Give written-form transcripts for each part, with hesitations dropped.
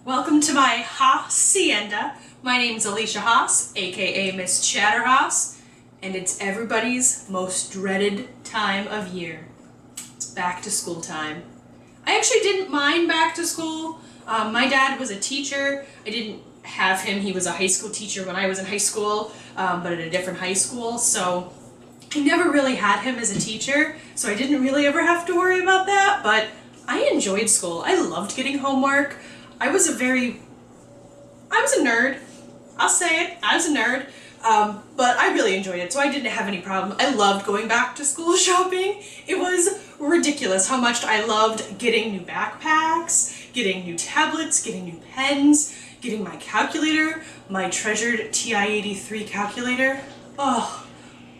Welcome to my Hacienda. My name's Alicia Haas, aka Miss Chatterhaas, and it's everybody's most dreaded time of year. It's back to school time. I actually didn't mind back to school. My dad was a teacher. I didn't have him. He was a high school teacher when I was in high school, but at a different high school, so I never really had him as a teacher, so I didn't really ever have to worry about that, but I enjoyed school. I loved getting homework. I was a nerd. I'll say it, I was a nerd, but I really enjoyed it, so I didn't have any problem. I loved going back to school shopping. It was ridiculous how much I loved getting new backpacks, getting new tablets, getting new pens, getting my calculator, my treasured TI-83 calculator. Oh,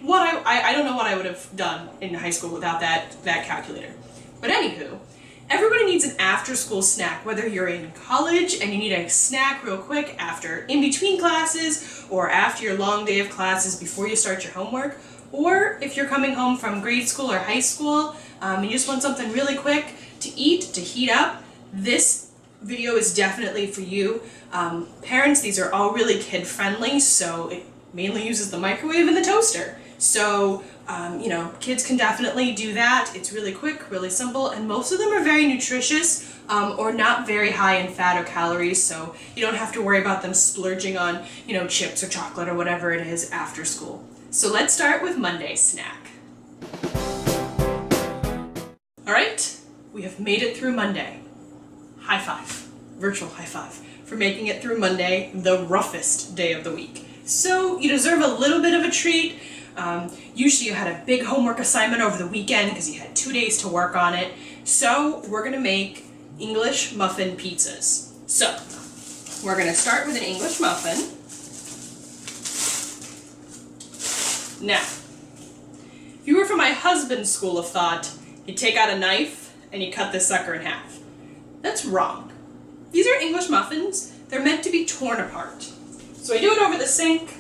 I don't know what I would have done in high school without that calculator. But anywho, everybody needs an after-school snack, whether you're in college and you need a snack real quick after in between classes or after your long day of classes before you start your homework, or if you're coming home from grade school or high school and you just want something really quick to eat, to heat up, this video is definitely for you. Parents, these are all really kid-friendly, so it mainly uses the microwave and the toaster. So, kids can definitely do that. It's really quick, really simple, and most of them are very nutritious or not very high in fat or calories, so you don't have to worry about them splurging on, chips or chocolate or whatever it is after school. So let's start with Monday's snack. All right, we have made it through Monday. High five, virtual high five, for making it through Monday, the roughest day of the week. So you deserve a little bit of a treat. Usually you had a big homework assignment over the weekend because you had 2 days to work on it. So we're going to make English muffin pizzas. So we're going to start with an English muffin. Now, if you were from my husband's school of thought, you'd take out a knife and you cut this sucker in half. That's wrong. These are English muffins. They're meant to be torn apart. So I do it over the sink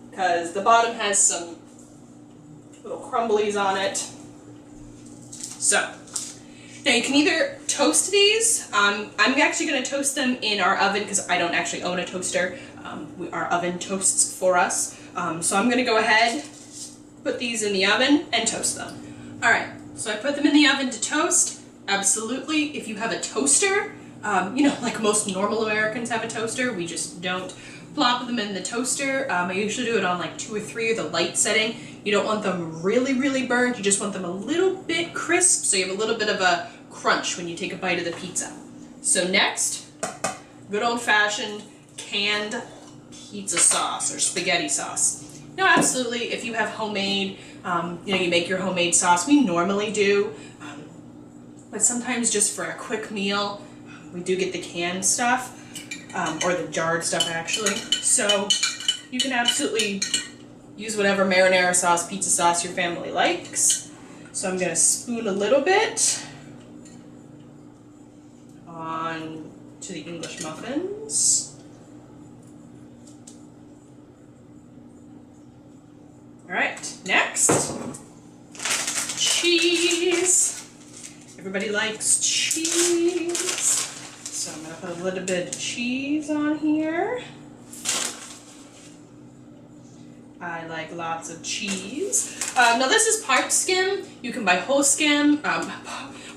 because the bottom has some little crumblies on it. So, now you can either toast these. I'm actually going to toast them in our oven because I don't actually own a toaster. Our oven toasts for us. So I'm going to go ahead, put these in the oven, and toast them. Alright, so I put them in the oven to toast. Absolutely, if you have a toaster, like most normal Americans have a toaster, we just don't. Plop them in the toaster. I usually do it on like 2 or 3 or the light setting. You don't want them really, really burnt. You just want them a little bit crisp so you have a little bit of a crunch when you take a bite of the pizza. So next, good old-fashioned canned pizza sauce or spaghetti sauce. Now, absolutely, if you have homemade, you make your homemade sauce. We normally do, but sometimes just for a quick meal, we do get the canned stuff. Or the jarred stuff actually. So you can absolutely use whatever marinara sauce, pizza sauce your family likes. So I'm going to spoon a little bit on to the English muffins. Alright, next, cheese. Everybody likes cheese. So I'm going to put a little bit of cheese on here. I like lots of cheese. Now this is part skim. You can buy whole skim,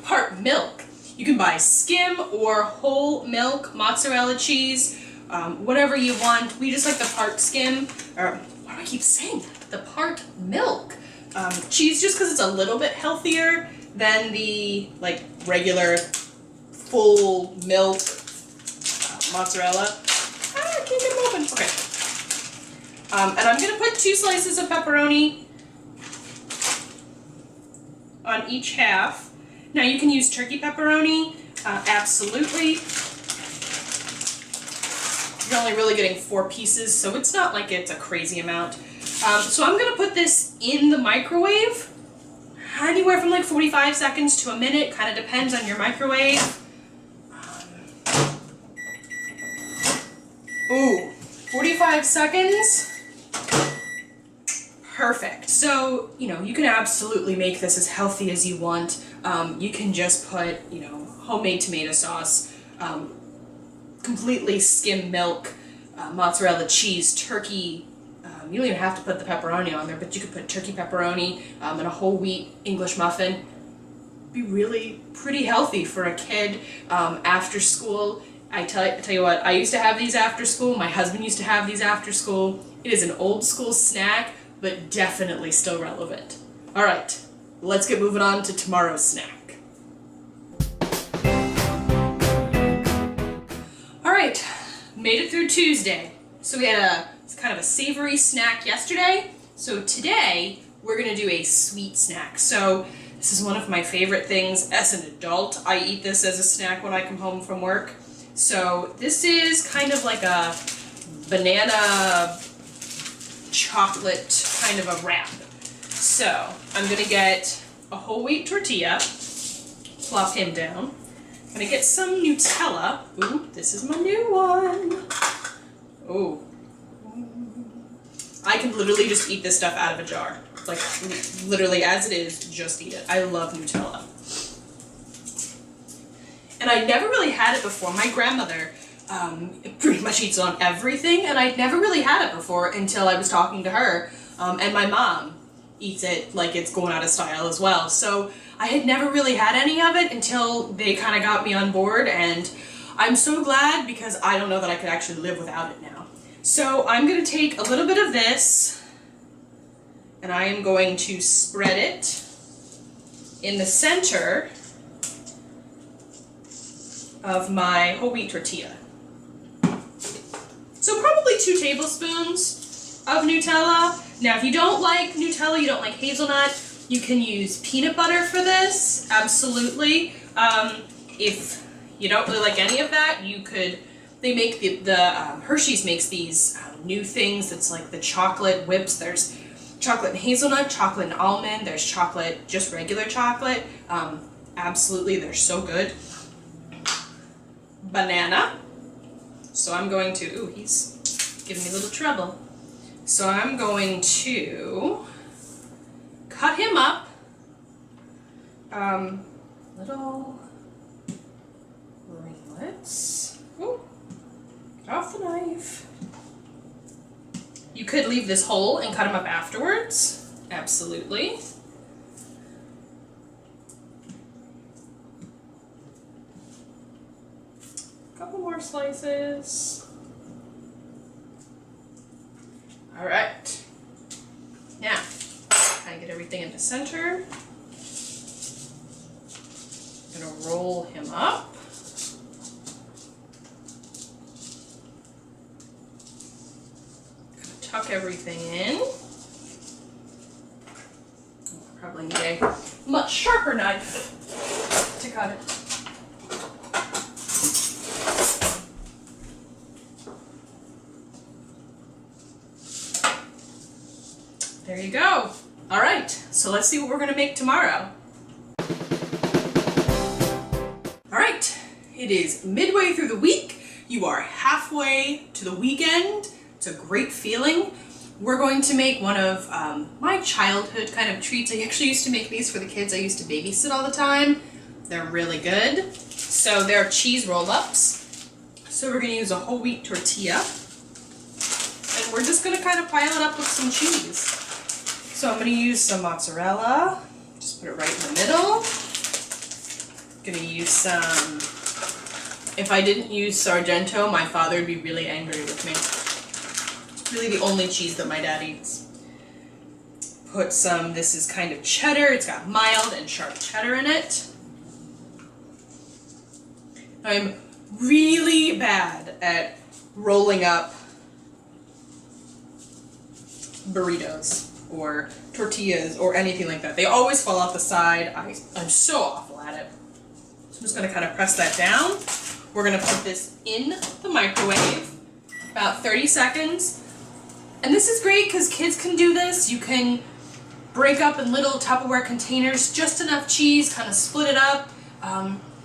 part milk. You can buy skim or whole milk mozzarella cheese, whatever you want. We just like the part skim, or why do I keep saying that? The part milk cheese, just because it's a little bit healthier than the regular full milk mozzarella. I can't get them open. Okay. And I'm going to put 2 slices of pepperoni on each half. Now you can use turkey pepperoni, absolutely. You're only really getting 4 pieces, so it's not like it's a crazy amount. So I'm going to put this in the microwave, anywhere from like 45 seconds to a minute, kind of depends on your microwave. Ooh, 45 seconds. Perfect. So, you can absolutely make this as healthy as you want. You can just put, homemade tomato sauce, completely skim milk, mozzarella cheese, turkey. You don't even have to put the pepperoni on there, but you could put turkey pepperoni and a whole wheat English muffin. Be really pretty healthy for a kid after school. I tell you what, I used to have these after school. My husband used to have these after school. It is an old school snack, but definitely still relevant. All right, let's get moving on to tomorrow's snack. All right, made it through Tuesday. So we had kind of a savory snack yesterday. So today we're gonna do a sweet snack. So this is one of my favorite things as an adult. I eat this as a snack when I come home from work. So this is kind of like a banana chocolate kind of a wrap. So I'm gonna get a whole wheat tortilla, plop him down. I'm gonna get some Nutella. Ooh, this is my new one. Ooh. I can literally just eat this stuff out of a jar. Like, literally as it is, just eat it. I love Nutella. And I never really had it before. My grandmother pretty much eats it on everything, and I'd never really had it before until I was talking to her. And my mom eats it like it's going out of style as well. So I had never really had any of it until they kind of got me on board, and I'm so glad because I don't know that I could actually live without it now. So I'm going to take a little bit of this, and I am going to spread it in the center of my whole wheat tortilla. So probably 2 tablespoons of Nutella. Now if you don't like Nutella, you don't like hazelnut, you can use peanut butter for this, absolutely. If you don't really like any of that, you could, they make Hershey's makes these new things that's like the chocolate whips. There's chocolate and hazelnut, chocolate and almond, there's chocolate, just regular chocolate. Absolutely, they're so good. Banana. So I'm going to, ooh, he's giving me a little trouble. So I'm going to cut him up, little ringlets. Ooh, get off the knife. You could leave this whole and cut them up afterwards, absolutely. Couple more slices. All right. Now, kind of get everything in the center. I'm gonna roll him up. Tuck everything in. Probably need a much sharper knife to cut it. There you go. All right, so let's see what we're gonna make tomorrow. All right, it is midway through the week. You are halfway to the weekend. It's a great feeling. We're going to make one of my childhood kind of treats. I actually used to make these for the kids I used to babysit all the time. They're really good. So they're cheese roll-ups. So we're gonna use a whole wheat tortilla. And we're just gonna kind of pile it up with some cheese. So I'm gonna use some mozzarella. Just put it right in the middle. Gonna use some, if I didn't use Sargento, my father would be really angry with me. Really the only cheese that my dad eats. Put some, this is kind of cheddar, it's got mild and sharp cheddar in it. I'm really bad at rolling up burritos or tortillas or anything like that. They always fall off the side. I'm so awful at it. So I'm just gonna kind of press that down. We're gonna put this in the microwave, about 30 seconds. And this is great because kids can do this. You can break up in little Tupperware containers, just enough cheese, kind of split it up.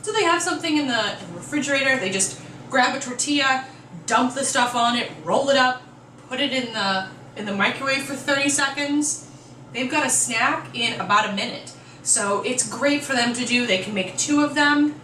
So they have something in the refrigerator. They just grab a tortilla, dump the stuff on it, roll it up, put it in the microwave for 30 seconds. They've got a snack in about a minute. So it's great for them to do. They can make 2 of them.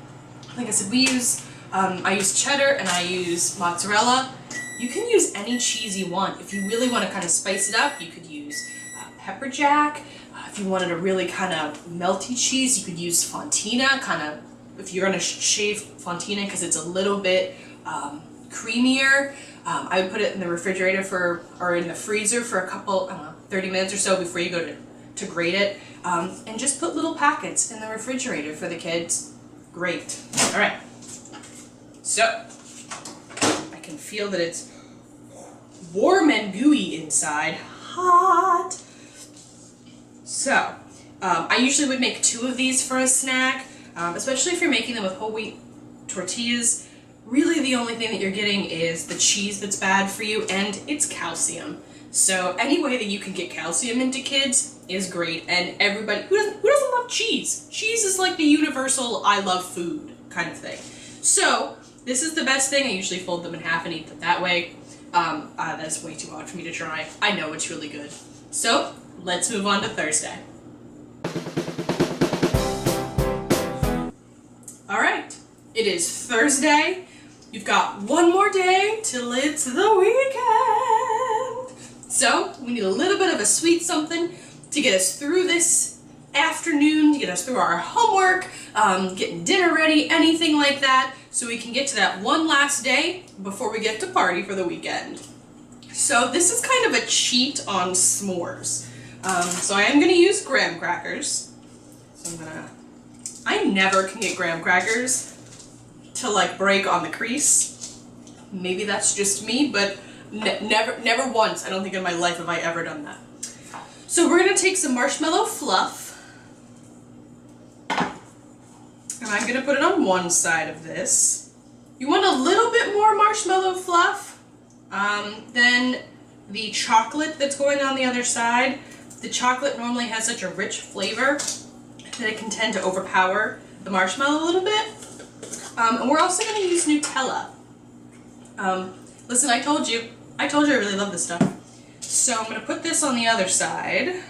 Like I said, we use I use cheddar and I use mozzarella. You can use any cheese you want. If you really want to kind of spice it up, you could use pepper jack. If you wanted a really kind of melty cheese, you could use fontina, kind of, if you're going to shave fontina because it's a little bit creamier. I would put it in the refrigerator or in the freezer for a couple, 30 minutes or so before you go to grate it. And just put little packets in the refrigerator for the kids. Great. All right. So, I can feel that it's warm and gooey inside. Hot. So, I usually would make 2 of these for a snack, especially if you're making them with whole wheat tortillas. Really the only thing that you're getting is the cheese that's bad for you, and it's calcium. So any way that you can get calcium into kids is great, and everybody, who doesn't love cheese? Cheese is like the universal I love food kind of thing. So this is the best thing. I usually fold them in half and eat them that way. That's way too hard for me to try. I know it's really good. So let's move on to Thursday. All right, it is Thursday. You've got one more day till it's the weekend. So we need a little bit of a sweet something to get us through this afternoon, to get us through our homework, getting dinner ready, anything like that, so we can get to that one last day before we get to party for the weekend. So this is kind of a cheat on s'mores. So I am going to use graham crackers. So I never can get graham crackers to like break on the crease. Maybe that's just me, but never once, I don't think in my life have I ever done that. So we're going to take some marshmallow fluff, and I'm going to put it on one side of this. You want a little bit more marshmallow fluff than the chocolate that's going on the other side. The chocolate normally has such a rich flavor that it can tend to overpower the marshmallow a little bit. And we're also going to use Nutella. Listen, I told you I really love this stuff. So I'm going to put this on the other side.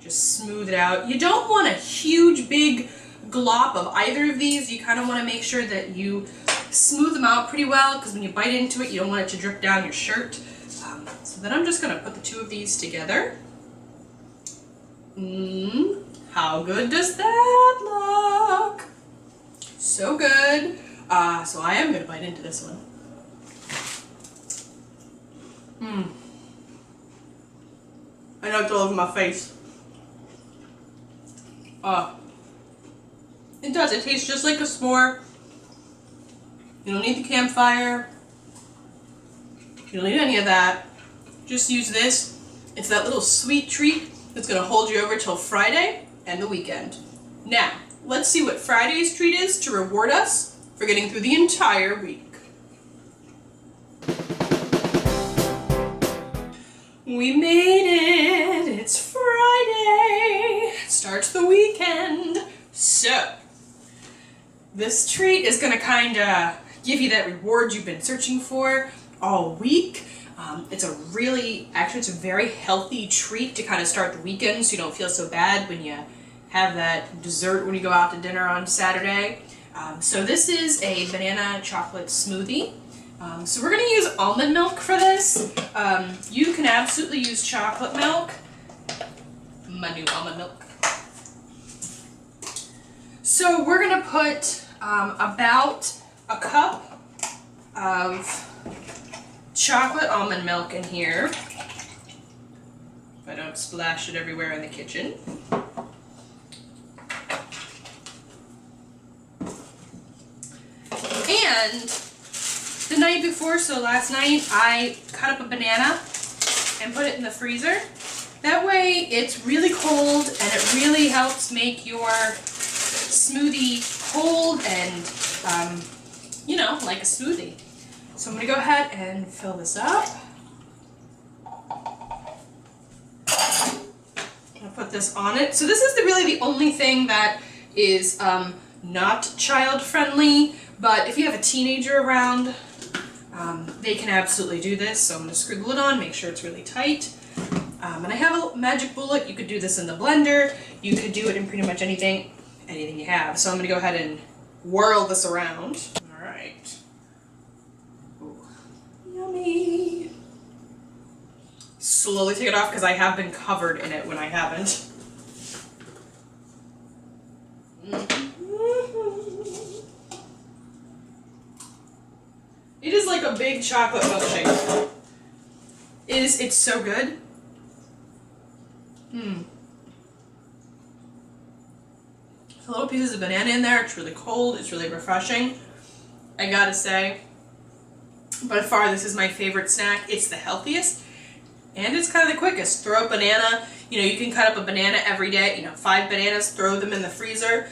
Just smooth it out. You don't want a huge big glop of either of these. You kind of want to make sure that you smooth them out pretty well, because when you bite into it, you don't want it to drip down your shirt. So then I'm just going to put the 2 of these together. How good does that look? So good. So I am going to bite into this one. I know it's all over my face. It does. It tastes just like a s'more. You don't need the campfire. You don't need any of that. Just use this. It's that little sweet treat that's going to hold you over till Friday and the weekend. Now, let's see what Friday's treat is to reward us for getting through the entire week. We made it! It's Friday! Starts the weekend! So, this treat is going to kind of give you that reward you've been searching for all week. It's a very healthy treat to kind of start the weekend so you don't feel so bad when you have that dessert when you go out to dinner on Saturday. So this is a banana chocolate smoothie. So we're going to use almond milk for this. You can absolutely use chocolate milk. My new almond milk. So we're going to put about a cup of chocolate almond milk in here. If I don't splash it everywhere in the kitchen. And the night before, so last night, I cut up a banana and put it in the freezer. That way it's really cold and it really helps make your smoothie cold and, you know, like a smoothie. So I'm going to go ahead and fill this up. I'll put this on it. So this is really the only thing that is not child friendly, but if you have a teenager around, they can absolutely do this. So I'm going to screw the lid on, make sure it's really tight. And I have a magic bullet. You could do this in the blender. You could do it in pretty much anything. anything you have. So I'm gonna go ahead and whirl this around. All right. Ooh. Yummy. Slowly take it off because I have been covered in it when I haven't. It is like a big chocolate milkshake. It's so good. Little pieces of banana in there. It's really cold. It's really refreshing. I gotta say, by far this is my favorite snack. It's the healthiest and it's kind of the quickest. Throw a banana. You know, you can cut up a banana every day. You know, 5 bananas. Throw them in the freezer.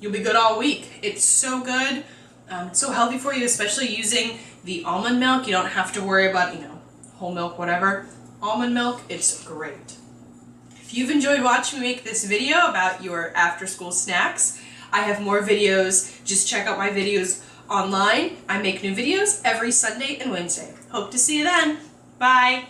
You'll be good all week. It's so good. It's so healthy for you, especially using the almond milk. You don't have to worry about, you know, whole milk, whatever. Almond milk, it's great. If you've enjoyed watching me make this video about your after-school snacks, I have more videos. Just check out my videos online. I make new videos every Sunday and Wednesday. Hope to see you then. Bye.